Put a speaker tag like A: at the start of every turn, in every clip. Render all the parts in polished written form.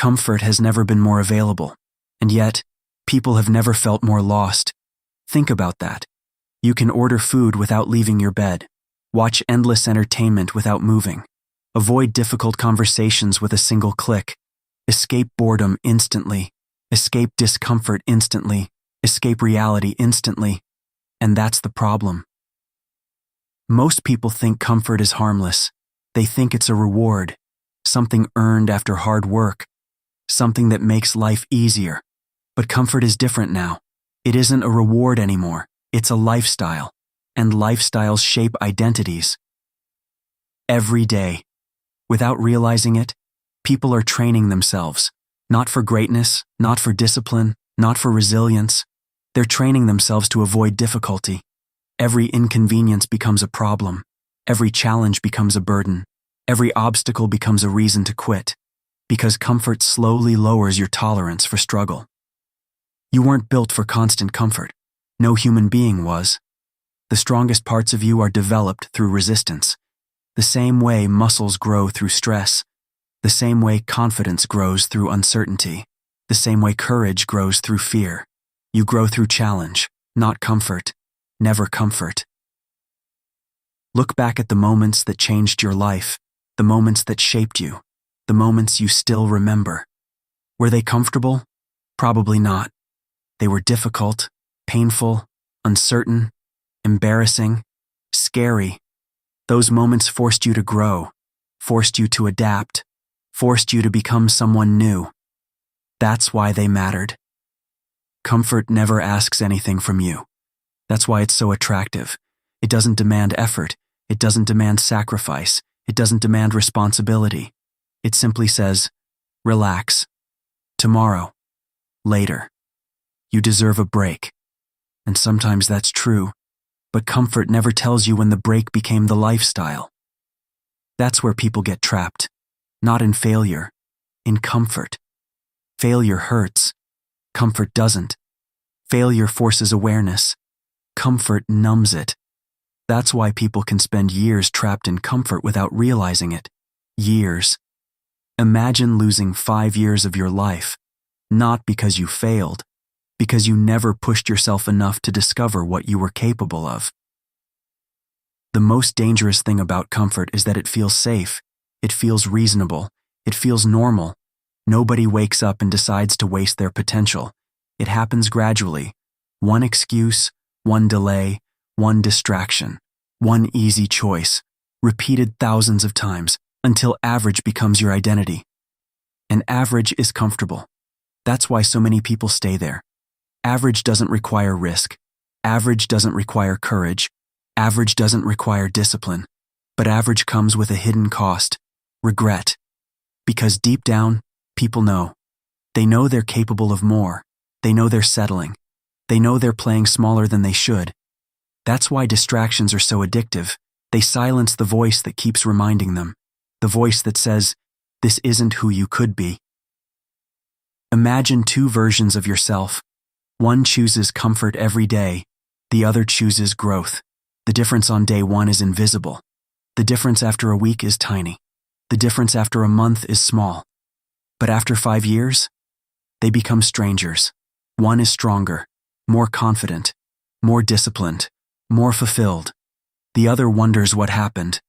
A: Comfort has never been more available, and yet, people have never felt more lost. Think about that. You can order food without leaving your bed, watch endless entertainment without moving, avoid difficult conversations with a single click, escape boredom instantly, escape discomfort instantly, escape reality instantly, and that's the problem. Most people think comfort is harmless. They think it's a reward, something earned after hard work, something that makes life easier. But comfort is different now. It isn't a reward anymore. It's a lifestyle, and lifestyles shape identities. Every day, without realizing it, people are training themselves, not for greatness, not for discipline, not for resilience. They're training themselves to avoid difficulty. Every inconvenience becomes a problem. Every challenge becomes a burden. Every obstacle becomes a reason to quit, because comfort slowly lowers your tolerance for struggle. You weren't built for constant comfort. No human being was. The strongest parts of you are developed through resistance. The same way muscles grow through stress. The same way confidence grows through uncertainty. The same way courage grows through fear. You grow through challenge, not comfort. Never comfort. Look back at the moments that changed your life, the moments that shaped you, the moments you still remember. Were they comfortable? Probably not. They were difficult, painful, uncertain, embarrassing, scary. Those moments forced you to grow, forced you to adapt, forced you to become someone new. That's why they mattered. Comfort never asks anything from you. That's why it's so attractive. It doesn't demand effort. It doesn't demand sacrifice. It doesn't demand responsibility. It simply says, relax. Tomorrow. Later. You deserve a break. And sometimes that's true, but comfort never tells you when the break became the lifestyle. That's where people get trapped. Not in failure, in comfort. Failure hurts. Comfort doesn't. Failure forces awareness. Comfort numbs it. That's why people can spend years trapped in comfort without realizing it. Years. Imagine losing 5 years of your life, not because you failed, because you never pushed yourself enough to discover what you were capable of. The most dangerous thing about comfort is that it feels safe, it feels reasonable, it feels normal. Nobody wakes up and decides to waste their potential. It happens gradually. One excuse, one delay, one distraction, one easy choice, repeated thousands of times until average becomes your identity. And average is comfortable. That's why so many people stay there. Average doesn't require risk. Average doesn't require courage. Average doesn't require discipline. But average comes with a hidden cost, regret. Because deep down, people know. They know they're capable of more. They know they're settling. They know they're playing smaller than they should. That's why distractions are so addictive. They silence the voice that keeps reminding them. The voice that says, this isn't who you could be. Imagine 2 versions of yourself. One chooses comfort every day. The other chooses growth. The difference on day 1 is invisible. The difference after a week is tiny. The difference after a month is small. But after 5 years, they become strangers. One is stronger, more confident, more disciplined, more fulfilled. The other wonders what happened.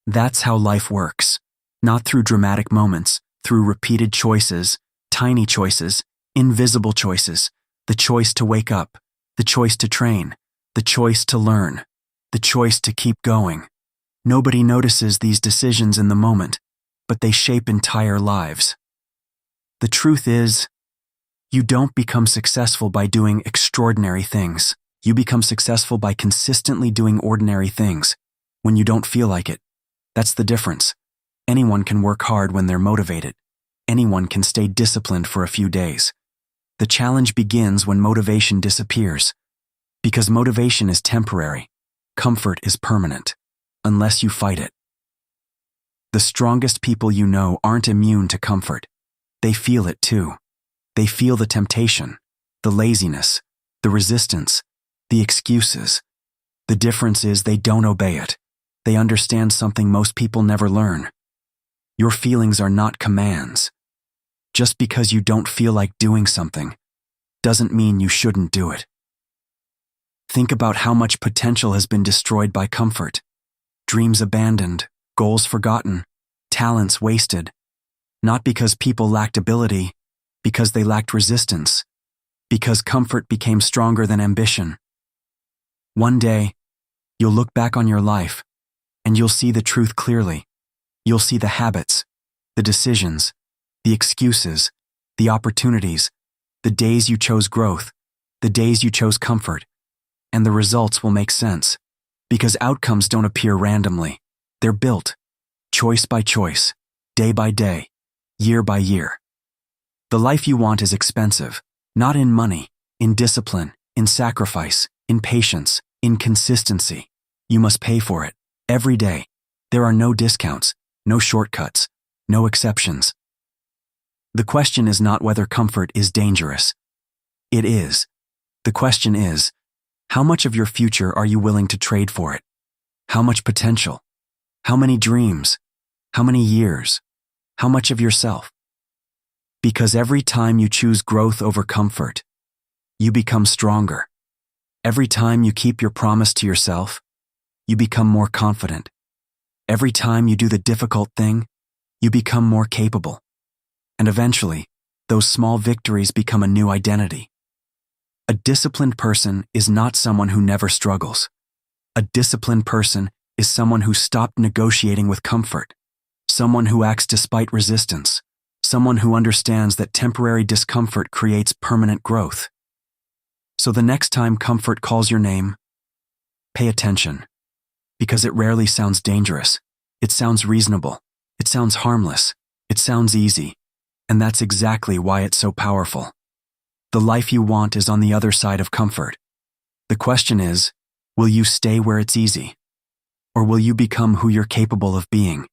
A: That's how life works. Not through dramatic moments, through repeated choices, tiny choices, invisible choices. The choice to wake up, the choice to train, the choice to learn, the choice to keep going. Nobody notices these decisions in the moment, but they shape entire lives. The truth is, you don't become successful by doing extraordinary things. You become successful by consistently doing ordinary things when you don't feel like it. That's the difference. Anyone can work hard when they're motivated. Anyone can stay disciplined for a few days. The challenge begins when motivation disappears. Because motivation is temporary. Comfort is permanent. Unless you fight it. The strongest people you know aren't immune to comfort. They feel it too. They feel the temptation, the laziness, the resistance, the excuses. The difference is they don't obey it. They understand something most people never learn. Your feelings are not commands. Just because you don't feel like doing something doesn't mean you shouldn't do it. Think about how much potential has been destroyed by comfort. Dreams abandoned, goals forgotten, talents wasted. Not because people lacked ability, because they lacked resistance, because comfort became stronger than ambition. One day, you'll look back on your life, and you'll see the truth clearly. You'll see the habits, the decisions, the excuses, the opportunities, the days you chose growth, the days you chose comfort, and the results will make sense. Because outcomes don't appear randomly. They're built, choice by choice, day by day, year by year. The life you want is expensive, not in money, in discipline, in sacrifice, in patience, in consistency. You must pay for it, every day. There are no discounts, no shortcuts, no exceptions. The question is not whether comfort is dangerous. It is. The question is, how much of your future are you willing to trade for it? How much potential? How many dreams? How many years? How much of yourself? Because every time you choose growth over comfort, you become stronger. Every time you keep your promise to yourself, you become more confident. Every time you do the difficult thing, you become more capable. And eventually, those small victories become a new identity. A disciplined person is not someone who never struggles. A disciplined person is someone who stopped negotiating with comfort, someone who acts despite resistance, someone who understands that temporary discomfort creates permanent growth. So the next time comfort calls your name, pay attention, because it rarely sounds dangerous. It sounds reasonable. It sounds harmless. It sounds easy. And that's exactly why it's so powerful. The life you want is on the other side of comfort. The question is, will you stay where it's easy? Or will you become who you're capable of being?